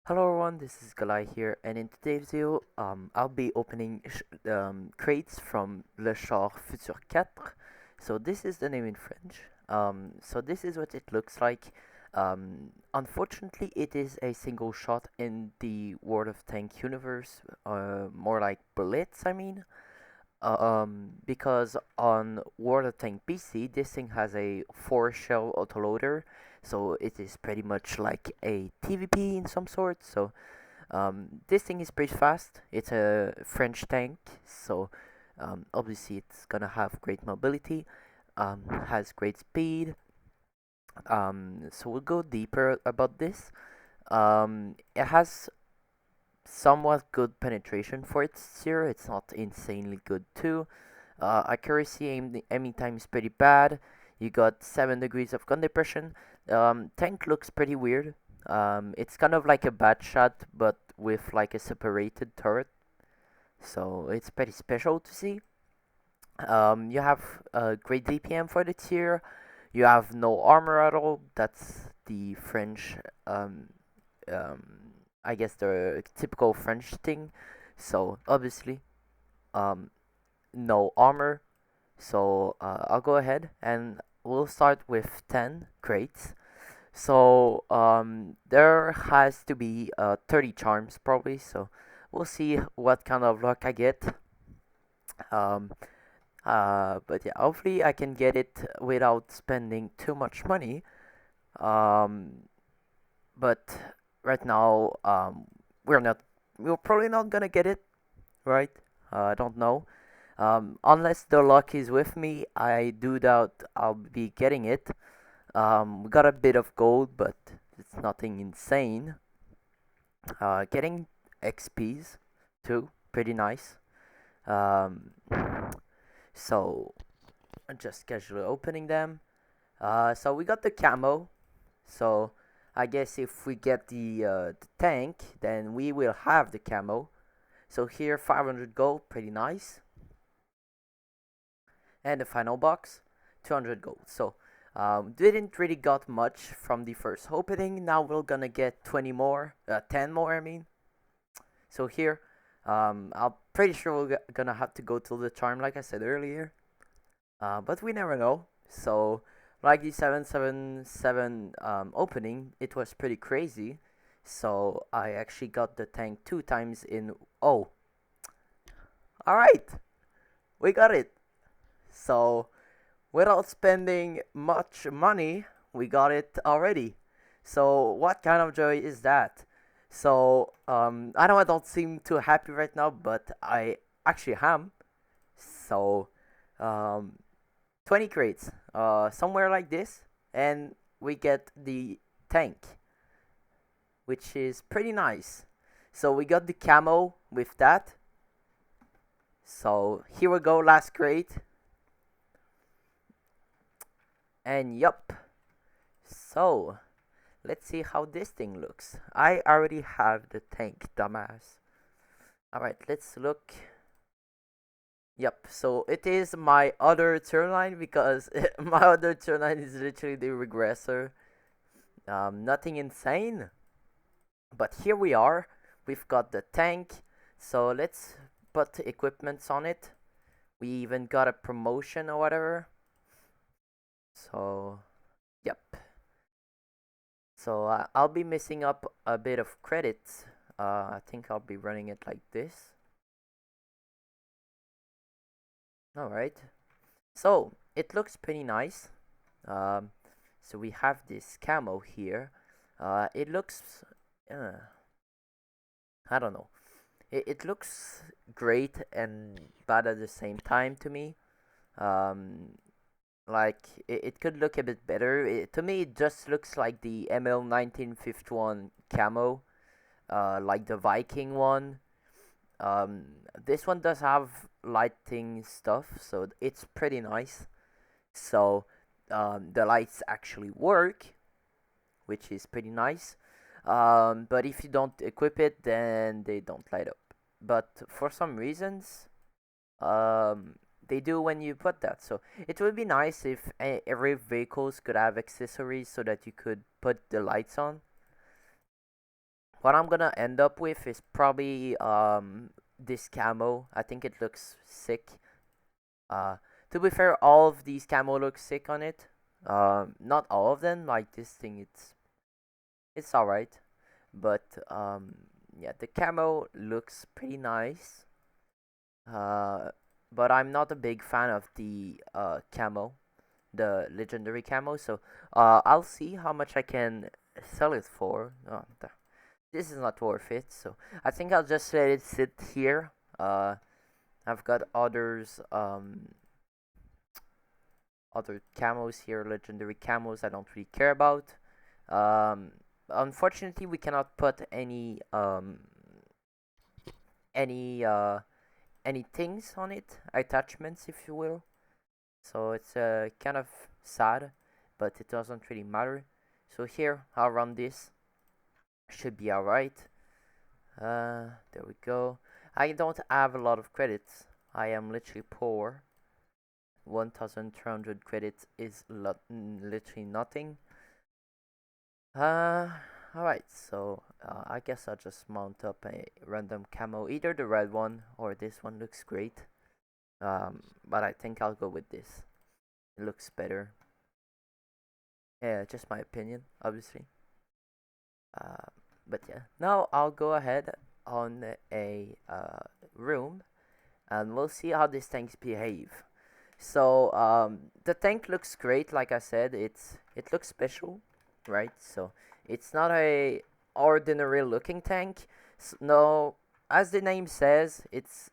Hello everyone, this is Galai here, and in today's video, I'll be opening crates from Le Char Futur 4. So this is the name in French. So this is what it looks like. Unfortunately, it is a single shot in the World of Tank universe, more like bullets, I mean. Because on World of Tank PC, this thing has a 4-shell autoloader, so it is pretty much like a TVP in some sort. So this thing is pretty fast. It's a French tank, so obviously it's gonna have great mobility, has great speed. So we'll go deeper about this. It has somewhat good penetration for its tier. It's not insanely good too. Accuracy aiming time is pretty bad. You got 7 degrees of gun depression. Tank looks pretty weird. It's kind of like a bad shot, but with like a separated turret. So it's pretty special to see. You have a great DPM for the tier. You have no armor at all. That's the French, um, I guess the typical French thing. So obviously, um, no armor. So I'll go ahead and we'll start with 10 crates. So there has to be 30 charms probably. So we'll see what kind of luck I get. Um, but yeah, hopefully I can get it without spending too much money. Um, but right now, we're not. We're probably not gonna get it, right? I don't know. Unless the luck is with me, I do doubt I'll be getting it. We got a bit of gold, but it's nothing insane. Getting XPs too, pretty nice. Um, so just casually opening them. So we got the camo. So I guess if we get the tank, then we will have the camo. So here 500 gold, pretty nice. And the final box, 200 gold. So didn't really got much from the first opening. Now we're gonna get 20 more, 10 more, I mean. So here, I'm pretty sure we're gonna have to go till the charm, like I said earlier. But we never know. So, like the 777 opening, it was pretty crazy. So I actually got the tank 2 times in. Oh, all right, we got it. So without spending much money, we got it already. So what kind of joy is that? So I know I don't seem too happy right now, but I actually am. So um, 20 crates, somewhere like this, and we get the tank, which is pretty nice. So we got the camo with that. So here we go, last crate, and yup. So let's see how this thing looks. I already have the tank, dumbass. Alright, let's look. Yep, so it is my other turn line because my other turn line is literally the regressor. Nothing insane. But here we are. We've got the tank. So let's put equipments on it. We even got a promotion or whatever. So, yep. So I'll be missing up a bit of credits. I think I'll be running it like this. Alright. So it looks pretty nice. Um, so we have this camo here. It looks, I don't know. It looks great and bad at the same time to me. Um, like it could look a bit better. To me, it just looks like the ML 1951 camo, like the Viking one. This one does have lighting stuff, so it's pretty nice. So the lights actually work, which is pretty nice. But if you don't equip it, then they don't light up. But for some reasons, um, they do when you put that. So it would be nice if every vehicles could have accessories so that you could put the lights on. What I'm gonna end up with is probably this camo. I think it looks sick. Uh, to be fair, all of these camo look sick on it. Not all of them. Like this thing, it's alright, but yeah, the camo looks pretty nice. Uh, but I'm not a big fan of the camo, the legendary camo. So I'll see how much I can sell it for. This is not worth it. So I think I'll just let it sit here. I've got other camos here, legendary camos I don't really care about. Um, Unfortunately, we cannot put any any things on it, attachments, if you will. So it's kind of sad, but it doesn't really matter. So here, I'll run this. Should be alright. There we go. I don't have a lot of credits. I am literally poor. 1,300 credits is literally nothing. Alright, so I guess I'll just mount up a random camo. Either the red one or this one looks great. But I think I'll go with this. It looks better. Yeah, just my opinion, obviously. But yeah, now I'll go ahead on a room and we'll see how these tanks behave. So the tank looks great. Like I said, it looks special, right? So it's not a ordinary looking tank. No, as the name says, it's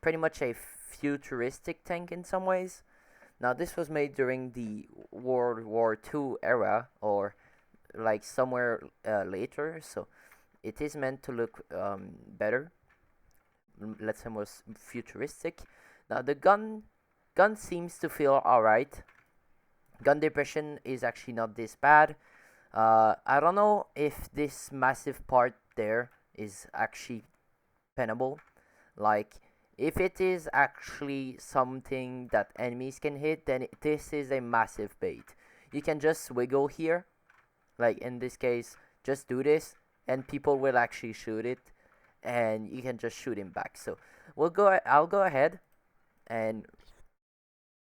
pretty much a futuristic tank in some ways. Now this was made during the World War II era, or like somewhere later, so it is meant to look better. Let's say more futuristic. Now the gun seems to feel alright. Gun depression is actually not this bad. I don't know if this massive part there is actually penable. Like, if it is actually something that enemies can hit, then this is a massive bait. You can just wiggle here, like in this case, just do this, and people will actually shoot it, and you can just shoot him back. So I'll go ahead, and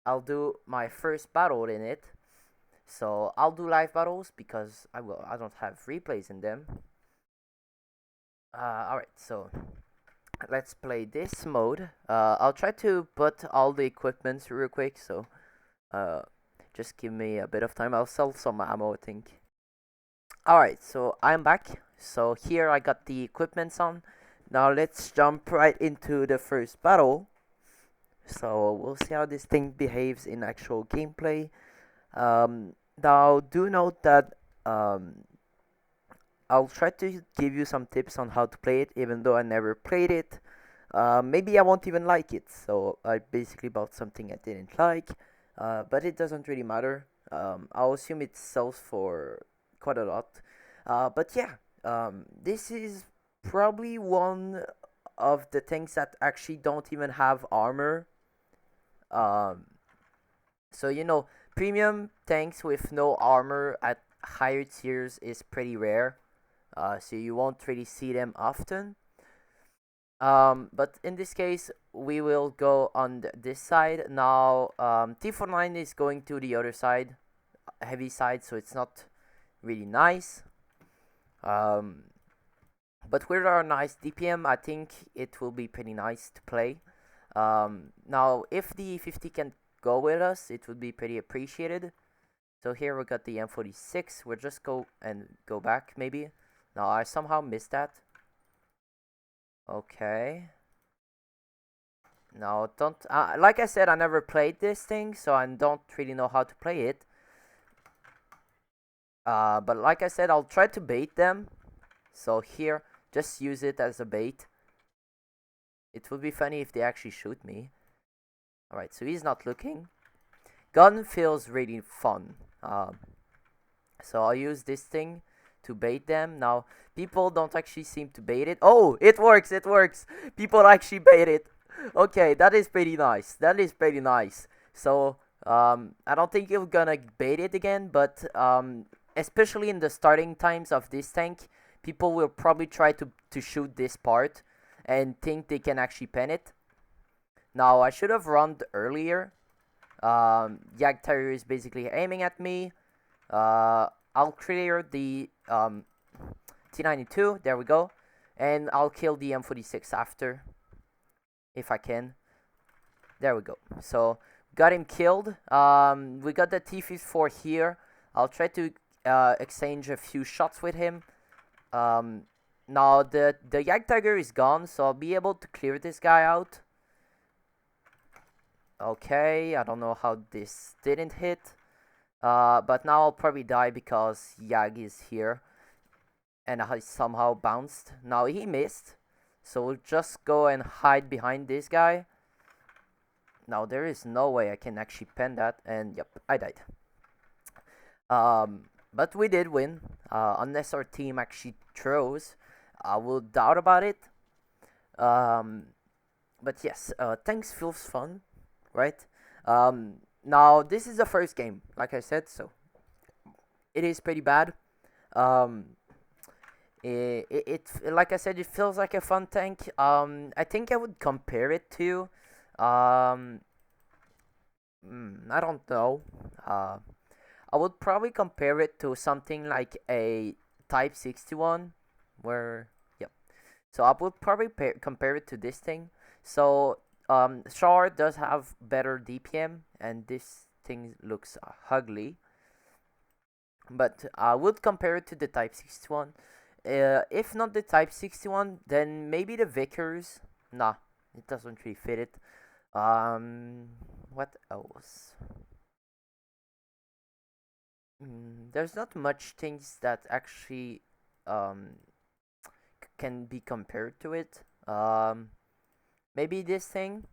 I'll do my first battle in it. So I'll do live battles because I don't have replays in them. Alright, so let's play this mode. I'll try to put all the equipments real quick, so just give me a bit of time. I'll sell some ammo, I think. Alright, so I'm back. So here I got the equipments on. Now let's jump right into the first battle. So we'll see how this thing behaves in actual gameplay. Now do note that I'll try to give you some tips on how to play it, even though I never played it. Maybe I won't even like it, so I basically bought something I didn't like, but it doesn't really matter. I'll assume it sells for quite a lot. But yeah, this is probably one of the things that actually don't even have armor. So you know, premium tanks with no armor at higher tiers is pretty rare. So you won't really see them often. But in this case, we will go on this side. Now, T49 is going to the other side, heavy side, so it's not really nice. But with our nice DPM, I think it will be pretty nice to play. Now, if the 50 can go with us, it would be pretty appreciated. So here we got the M46. We'll just go back, maybe. Now, I somehow missed that. Okay. Now, don't... like I said, I never played this thing, so I don't really know how to play it. But like I said, I'll try to bait them. So here, just use it as a bait. It would be funny if they actually shoot me. Alright, so he's not looking. Gun feels really fun. So I'll use this thing to bait them. Now, people don't actually seem to bait it. Oh, it works, it works. People actually bait it. Okay, that is pretty nice. That is pretty nice. So, I don't think you're gonna bait it again, but, especially in the starting times of this tank, people will probably try to shoot this part and think they can actually pen it. Now, I should have run earlier. Yag Terrier is basically aiming at me. I'll clear the T92, there we go. And I'll kill the M46 after, if I can. There we go. So, got him killed. We got the T54 here. I'll try to exchange a few shots with him. Now, the Yag Tiger is gone, so I'll be able to clear this guy out. Okay, I don't know how this didn't hit. But now I'll probably die because Yag is here. And I somehow bounced. Now he missed. So we'll just go and hide behind this guy. Now there is no way I can actually pen that. And yep, I died. But we did win. Unless our team actually throws. I will doubt about it. But yes, tanks feels fun. Right? Now this is the first game. Like I said, so it is pretty bad. It like I said, it feels like a fun tank. I think I would compare it to, I don't know. I would probably compare it to something like a Type 61, where, yep. So I would probably compare it to this thing. So, Char does have better DPM, and this thing looks ugly. But I would compare it to the Type 61. If not the Type 61, then maybe the Vickers. Nah, it doesn't really fit it. What else? There's not much things that actually can be compared to it. Maybe this thing.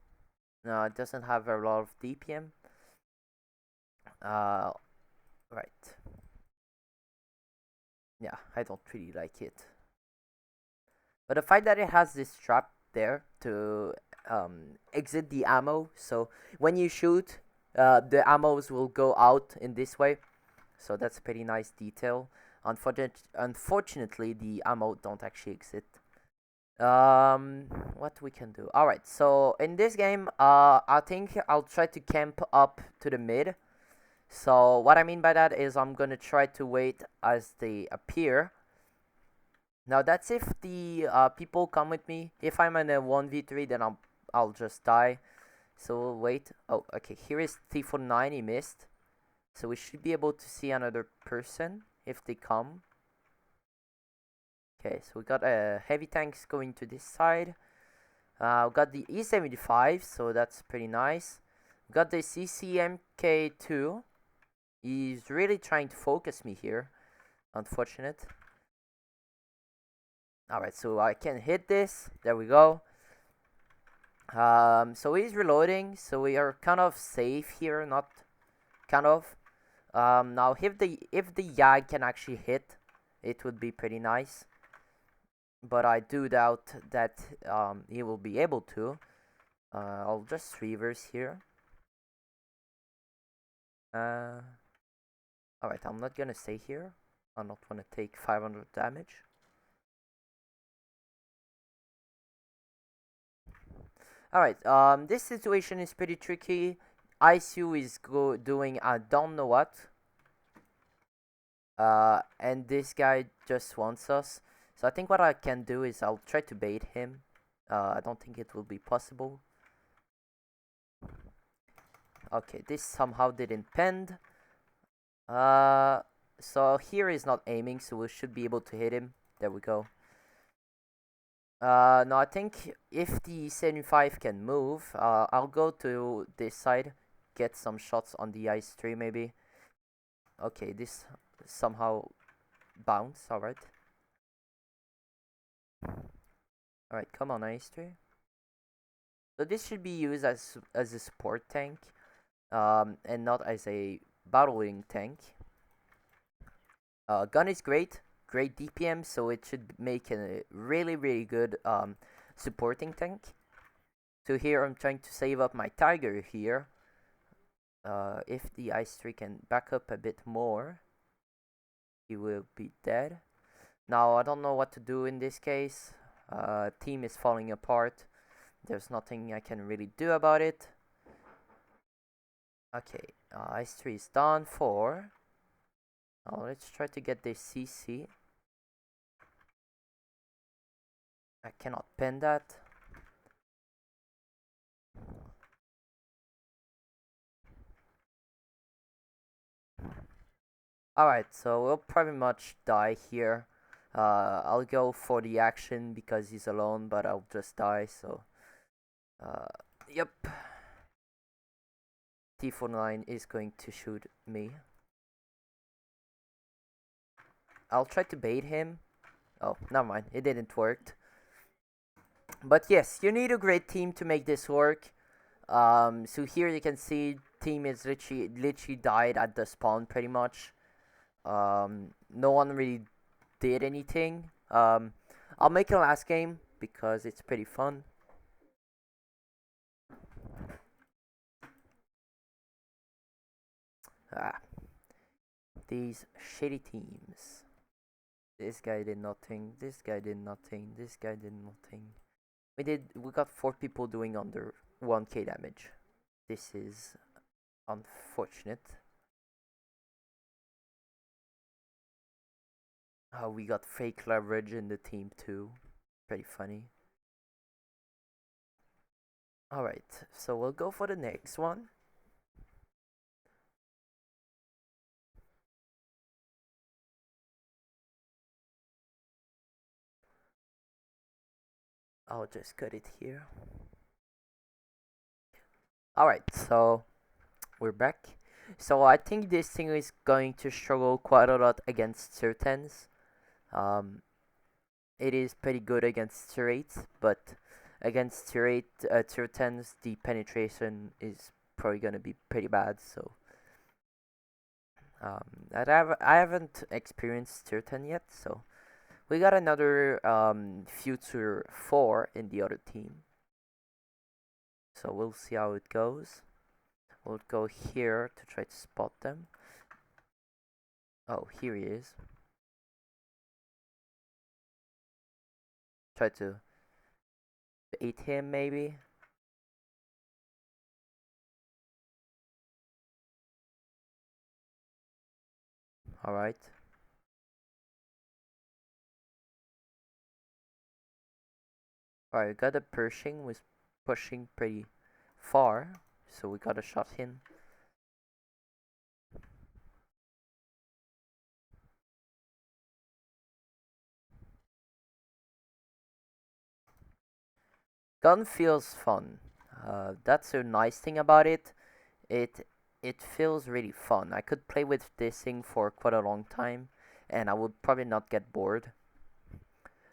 No, it doesn't have a lot of DPM. Right. Yeah, I don't really like it. But the fact that it has this trap there to exit the ammo, so when you shoot, the ammos will go out in this way. So that's a pretty nice detail. Unfortunately, the ammo don't actually exit. What we can do? All right. So in this game, I think I'll try to camp up to the mid. So what I mean by that is I'm gonna try to wait as they appear. Now that's if the people come with me. If I'm in a 1v3, then I'll just die. So we'll wait. Oh, okay. Here is T49. He missed. So we should be able to see another person if they come. Okay, so we got heavy tanks going to this side. We got the E75, so that's pretty nice. We got the CCMK2. He's really trying to focus me here. Unfortunate. Alright, so I can hit this. There we go. So he's reloading. So we are kind of safe here. Not kind of. Now if the Yag can actually hit, it would be pretty nice. But I do doubt that he will be able to. I'll just reverse here. Alright, I'm not gonna stay here. I don't want to take 500 damage. Alright, this situation is pretty tricky. ICU is doing I don't know what. And this guy just wants us. So I think what I can do is I'll try to bait him. I don't think it will be possible. Okay, this somehow didn't pend. So here he's not aiming, so we should be able to hit him. There we go. No, I think if the 75 can move, I'll go to this side, get some shots on the ice tree maybe. Okay, this somehow bounced, alright. Alright, come on, ice tree. So this should be used as a support tank, and not as a battling tank. Gun is great DPM, so it should make a really good supporting tank. So here I'm trying to save up my tiger here. If the ice tree can back up a bit more, he will be dead. Now I don't know what to do in this case. Team is falling apart. There's nothing I can really do about it. Okay, Ice 3 is done for. Now let's try to get this CC. I cannot pen that. Alright, so we'll pretty much die here. I'll go for the action because he's alone, but I'll just die, so... Yep. T49 is going to shoot me. I'll try to bait him. Oh, never mind, it didn't work. But yes, you need a great team to make this work. So here you can see team is literally died at the spawn pretty much. No one really did anything. I'll make a last game because it's pretty fun. These shitty teams. This guy did nothing. This guy did nothing. This guy did nothing. We got 4 people doing under 1k damage. This is unfortunate. We got fake leverage in the team too. Pretty funny. Alright, so we'll go for the next one. I'll just cut it here. Alright, so we're back. So I think this thing is going to struggle quite a lot against tier 10s. It is pretty good against tier 8s, but against tier 10s, the penetration is probably gonna be pretty bad. So I haven't experienced tier 10 yet, so we got another Futur 4 in the other team. So we'll see how it goes. We'll go here to try to spot them. Oh, here he is. Try to bait him maybe. Alright. Alright, we got a Pershing, was pushing pretty far, so we got a shot in. Gun feels fun. That's a nice thing about it. It feels really fun. I could play with this thing for quite a long time, and I would probably not get bored.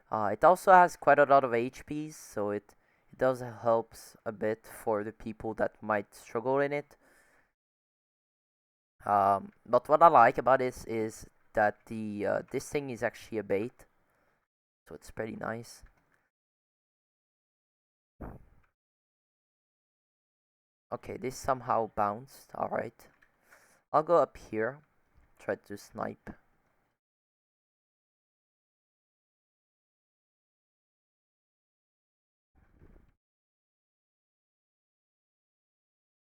It also has quite a lot of HPs, so it does helps a bit for the people that might struggle in it. But what I like about this is that this thing is actually a bait, so it's pretty nice. Okay, this somehow bounced. Alright. I'll go up here, try to snipe.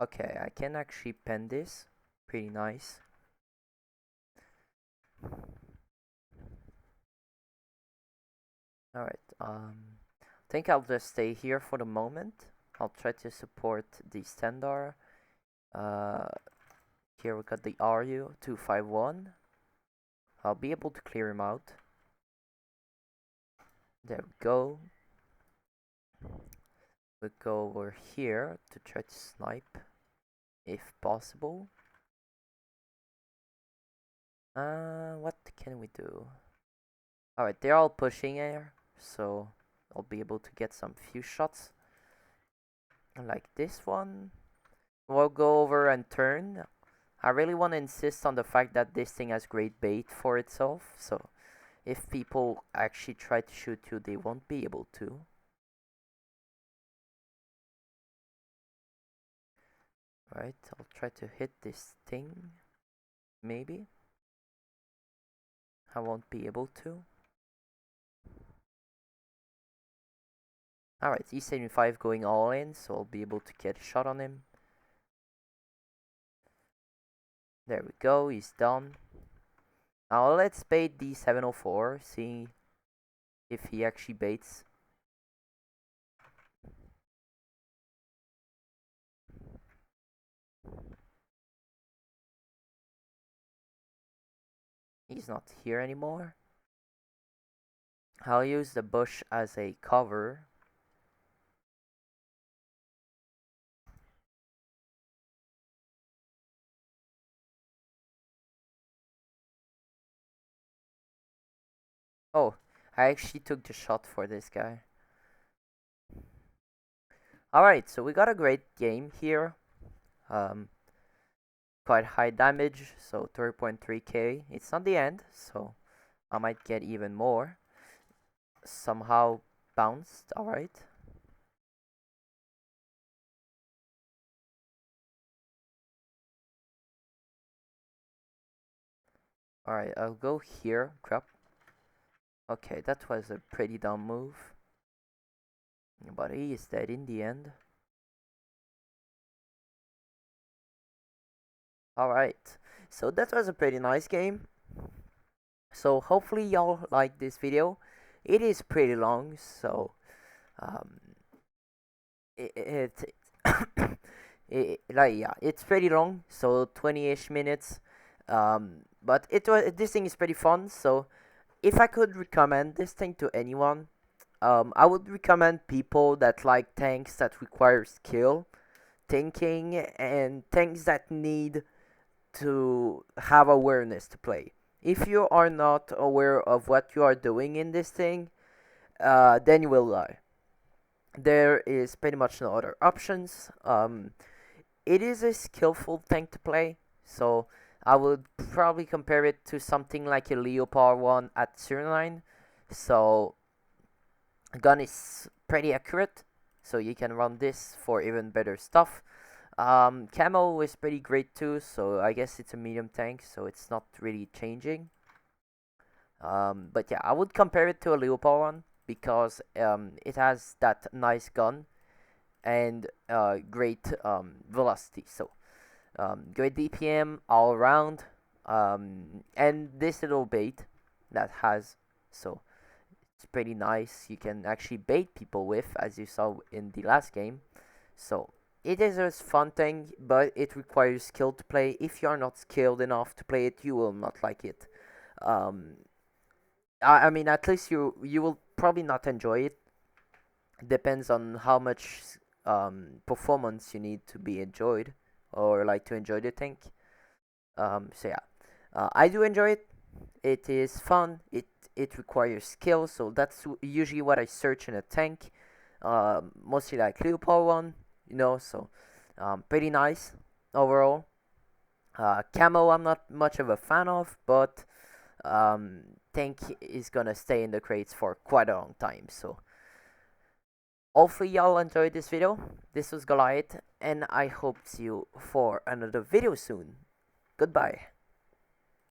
Okay, I can actually pen this. Pretty nice. Alright, think I'll just stay here for the moment. I'll try to support the Standar. Here we got the RU-251. I'll be able to clear him out. There we go. We'll go over here to try to snipe, if possible. What can we do? Alright, they're all pushing here, so I'll be able to get some few shots. Like this one. We'll go over and turn. I really want to insist on the fact that this thing has great bait for itself, so if people actually try to shoot you, they won't be able to. Right, I'll try to hit this thing. Maybe. I won't be able to. Alright, E75 going all in, so I'll be able to get a shot on him. There we go, he's done. Now let's bait D704, see if he actually baits. He's not here anymore. I'll use the bush as a cover. Oh, I actually took the shot for this guy. Alright, so we got a great game here. Quite high damage, so 3.3k. It's not the end, so I might get even more. Somehow bounced, alright. Alright, I'll go here, crap. Okay, that was a pretty dumb move. But he is dead in the end. Alright, so that was a pretty nice game. So hopefully y'all like this video. It is pretty long, so um, it yeah, it's pretty long, so 20-ish minutes. But this thing is pretty fun. So if I could recommend this thing to anyone, I would recommend people that like tanks that require skill, thinking, and tanks that need to have awareness to play. If you are not aware of what you are doing in this thing, then you will die. There is pretty much no other options. It is a skillful tank to play, so I would probably compare it to something like a Leopard 1 at 09. So, gun is pretty accurate, so you can run this for even better stuff. Camo is pretty great too, so I guess it's a medium tank, so it's not really changing. But yeah, I would compare it to a Leopard 1 because it has that nice gun and great velocity. So great DPM all around, and this little bait that has, so it's pretty nice. You can actually bait people with, as you saw in the last game. So it is a fun thing, but it requires skill to play. If you are not skilled enough to play it, you will not like it. I mean, at least you will probably not enjoy it. Depends on how much performance you need to be enjoyed, or like to enjoy the tank. So yeah, I do enjoy it. It is fun. It requires skill, so that's usually what I search in a tank. Mostly like Leopard 1, you know. So pretty nice overall. Camo I'm not much of a fan of, but tank is gonna stay in the crates for quite a long time. So hopefully y'all enjoyed this video. This was Goliath, and I hope to see you for another video soon. Goodbye.